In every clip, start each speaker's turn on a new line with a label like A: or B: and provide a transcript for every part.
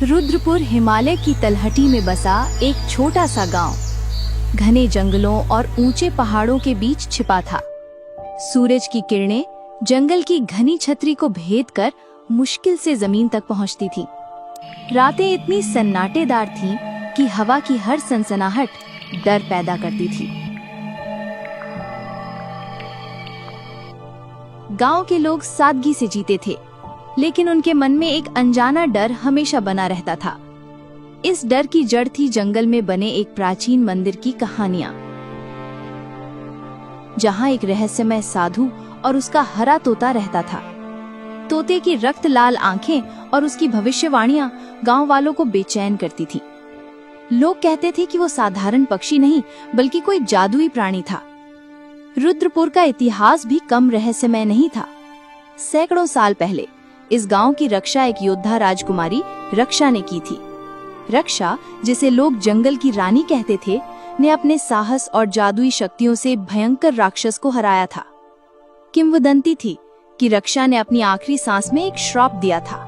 A: रुद्रपुर हिमालय की तलहटी में बसा एक छोटा सा गांव घने जंगलों और ऊंचे पहाड़ों के बीच छिपा था। सूरज की किरणें जंगल की घनी छतरी को भेद कर मुश्किल से जमीन तक पहुंचती थी। रातें इतनी सन्नाटेदार थीं कि हवा की हर सनसनाहट डर पैदा करती थी। गांव के लोग सादगी से जीते थे, लेकिन उनके मन में एक अनजाना डर हमेशा बना रहता था। इस डर की जड़ थी जंगल में बने एक प्राचीन मंदिर की कहानियां, जहां एक रहस्यमय साधु और उसका हरा तोता रहता था। तोते की रक्त लाल आंखें और उसकी भविष्यवाणियां गांव वालों को बेचैन करती थी। लोग कहते थे कि वो साधारण पक्षी नहीं बल्कि कोई जादुई प्राणी था। रुद्रपुर का इतिहास भी कम रहस्यमय नहीं था। सैकड़ों साल पहले इस गांव की रक्षा एक योद्धा राजकुमारी रक्षा ने की थी। रक्षा, जिसे लोग जंगल की रानी कहते थे, ने अपने साहस और जादुई शक्तियों से भयंकर राक्षस को हराया था। किंवदंती थी कि रक्षा ने अपनी आखिरी सांस में एक श्राप दिया था।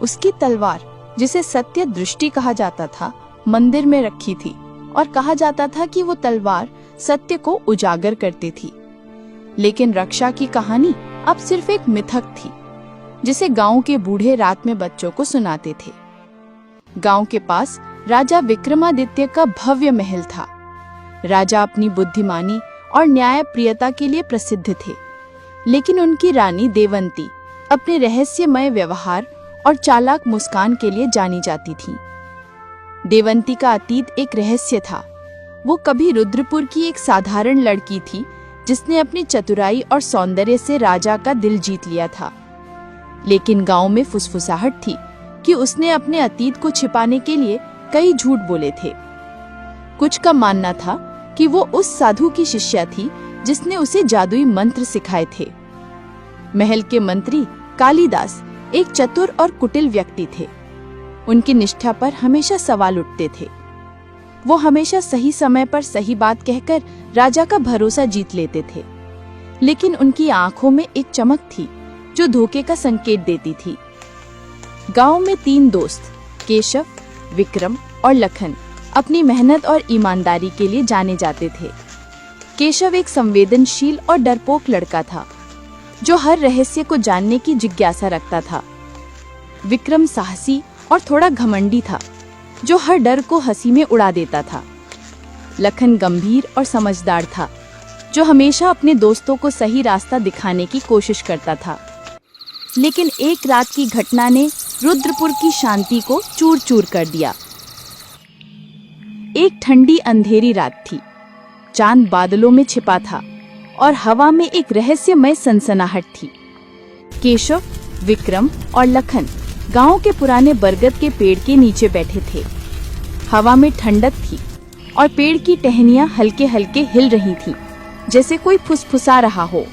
A: उसकी तलवार, जिसे सत्य दृष्टि कहा जाता था, मंदिर में रखी थी और कहा जाता था कि वो तलवार सत्य को उजागर करती थी। लेकिन रक्षा की कहानी अब सिर्फ एक मिथक थी, जिसे गांव के बूढ़े रात में बच्चों को सुनाते थे। गांव के पास राजा विक्रमादित्य का भव्य महल था। राजा अपनी बुद्धिमानी और न्यायप्रियता के लिए प्रसिद्ध थे, लेकिन उनकी रानी देवंती अपने रहस्यमय व्यवहार और चालाक मुस्कान के लिए जानी जाती थी। देवंती का अतीत एक रहस्य था। वो कभी रुद्रपुर की एक साधारण लड़की थी, जिसने अपनी चतुराई और सौंदर्य से राजा का दिल जीत लिया था। लेकिन गांव में फुसफुसाहट थी कि उसने अपने अतीत को छिपाने के लिए कई झूठ बोले थे। कुछ का मानना था कि वो उस साधु की शिष्या थी जिसने उसे जादुई मंत्र सिखाए थे। महल के मंत्री कालिदास एक चतुर और कुटिल व्यक्ति थे। उनकी निष्ठा पर हमेशा सवाल उठते थे। वो हमेशा सही समय पर सही बात कहकर राजा का भरोसा जीत लेते थे, लेकिन उनकी आंखों में एक चमक थी जो धोखे का संकेत देती थी। गांव में 3 दोस्त, केशव, विक्रम और लखन, अपनी मेहनत और ईमानदारी के लिए जाने जाते थे। केशव एक संवेदनशील और डरपोक लड़का था, जो हर रहस्य को जानने की जिज्ञासा रखता था। विक्रम साहसी और थोड़ा घमंडी था, जो हर डर को हंसी में उड़ा देता था। लखन गंभीर और समझदार था, जो हमेशा अपने दोस्तों को सही रास्ता दिखाने की कोशिश करता था। लेकिन एक रात की घटना ने रुद्रपुर की शांति को चूर-चूर कर दिया। एक ठंडी अंधेरी रात थी। चांद बादलों में छिपा था और हवा में एक रहस्यमय सनसनाहट थी। केशव, विक्रम और लखन गांव के पुराने बरगद के पेड़ के नीचे बैठे थे। हवा में ठंडक थी और पेड़ की टहनियां हल्के हल्के हिल रही थीं, जैसे कोई फुसफुसा रहा हो।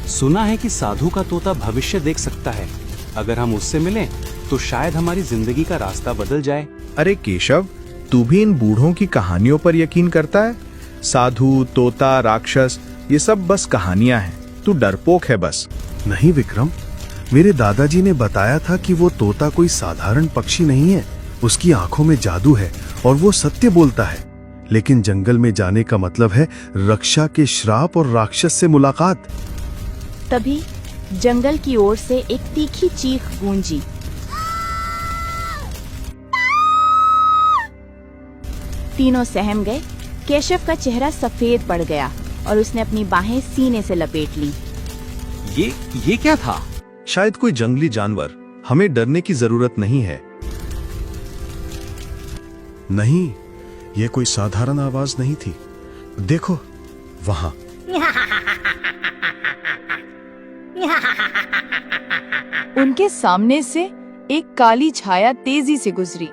B: सुना है कि साधु का तोता भविष्य देख सकता है। अगर हम उससे मिलें तो शायद हमारी जिंदगी का रास्ता बदल जाए।
C: अरे केशव, तू भी इन बूढ़ों की कहानियों पर यकीन करता है? साधु, तोता, राक्षस, ये सब बस कहानियां हैं। तू डरपोक है बस।
D: नहीं विक्रम, मेरे दादाजी ने बताया था कि वो तोता कोई साधारण पक्षी नहीं है। उसकी आंखों में जादू है और वो सत्य बोलता है। लेकिन जंगल में जाने का मतलब है रक्षा के श्राप और राक्षस से मुलाकात।
A: तभी जंगल की ओर से एक तीखी चीख गूंजी। तीनों सहम गए। केशव का चेहरा सफेद पड़ गया और उसने अपनी बाहें सीने से लपेट ली।
B: ये क्या था?
D: शायद कोई जंगली जानवर। हमें डरने की जरूरत नहीं है। नहीं, ये कोई साधारण आवाज नहीं थी। देखो वहां।
A: उनके सामने से एक काली छाया तेजी से गुजरी।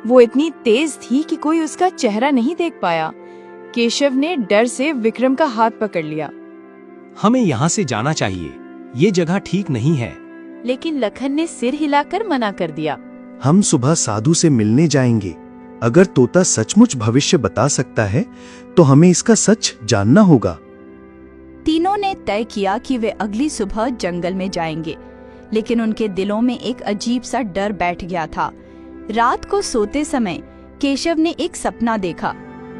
A: वो इतनी तेज थी कि कोई उसका चेहरा नहीं देख पाया। केशव ने डर से विक्रम का हाथ पकड़ लिया।
B: हमें यहाँ से जाना चाहिए। ये जगह ठीक नहीं है।
A: लेकिन लखन ने सिर हिलाकर मना कर दिया।
D: हम सुबह साधु से मिलने जाएंगे। अगर तोता सचमुच भविष्य बता सकता है तो हमें इसका सच जानना होगा।
A: तीनों ने तय किया कि वे अगली सुबह जंगल में जाएंगे, लेकिन उनके दिलों में एक अजीब सा डर बैठ गया था। रात को सोते समय केशव ने एक सपना देखा।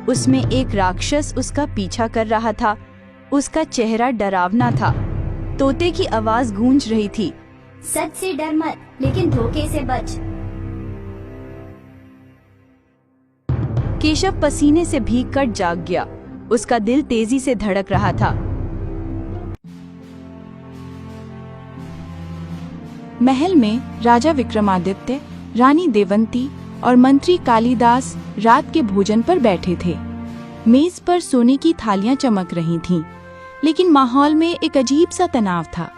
A: उसमें एक राक्षस उसका पीछा कर रहा था। उसका चेहरा डरावना था। तोते की आवाज गूंज रही थी,
E: सच से डर मत, लेकिन धोखे से बच।
A: केशव पसीने से भीगकर जाग गया। उसका दिल तेजी से धड़क रहा था। महल में राजा विक्रमादित्य, रानी देवंती और मंत्री कालिदास रात के भोजन पर बैठे थे। मेज पर सोने की थालियां चमक रही थीं, लेकिन माहौल में एक अजीब सा तनाव था।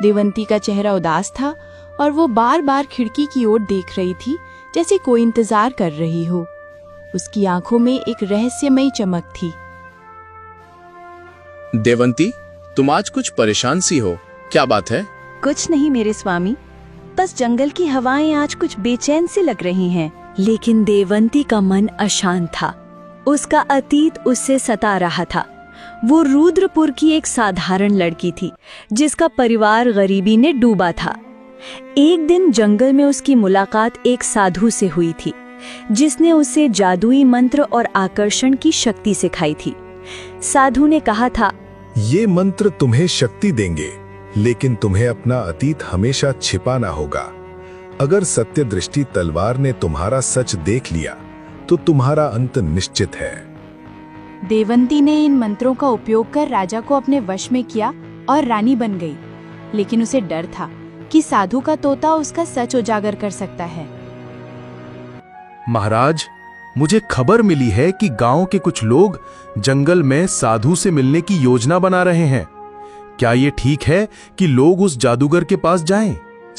A: देवंती का चेहरा उदास था और वो बार बार खिड़की की ओर देख रही थी, जैसे कोई इंतजार कर रही हो। उसकी आंखों में एक रहस्यमयी चमक थी।
F: देवंती, तुम आज कुछ परेशान सी हो, क्या बात है?
G: कुछ नहीं मेरे स्वामी, बस जंगल की हवाएं आज कुछ बेचैन सी लग रही हैं। लेकिन देवंती का मन अशांत था। उसका अतीत उससे सता रहा था। वो रुद्रपुर की एक साधारण लड़की थी, जिसका परिवार गरीबी ने डूबा था। एक दिन जंगल में उसकी मुलाकात एक साधु से हुई थी, जिसने उसे जादुई मंत्र और आकर्षण की शक्ति सिखाई थी। साधु ने कहा था,
D: ये मंत्र तुम्हें शक्ति देंगे, लेकिन तुम्हें अपना अतीत हमेशा छिपाना होगा। अगर सत्य दृष्टि तलवार ने तुम्हारा सच देख लिया तो तुम्हारा अंत निश्चित है।
A: देवंती ने इन मंत्रों का उपयोग कर राजा को अपने वश में किया और रानी बन गई, लेकिन उसे डर था कि साधु का तोता उसका सच उजागर कर सकता है।
H: महाराज, मुझे खबर मिली है कि गांव के कुछ लोग जंगल में साधु से मिलने की योजना बना रहे हैं। क्या ये ठीक है कि लोग उस जादूगर के पास जाएं?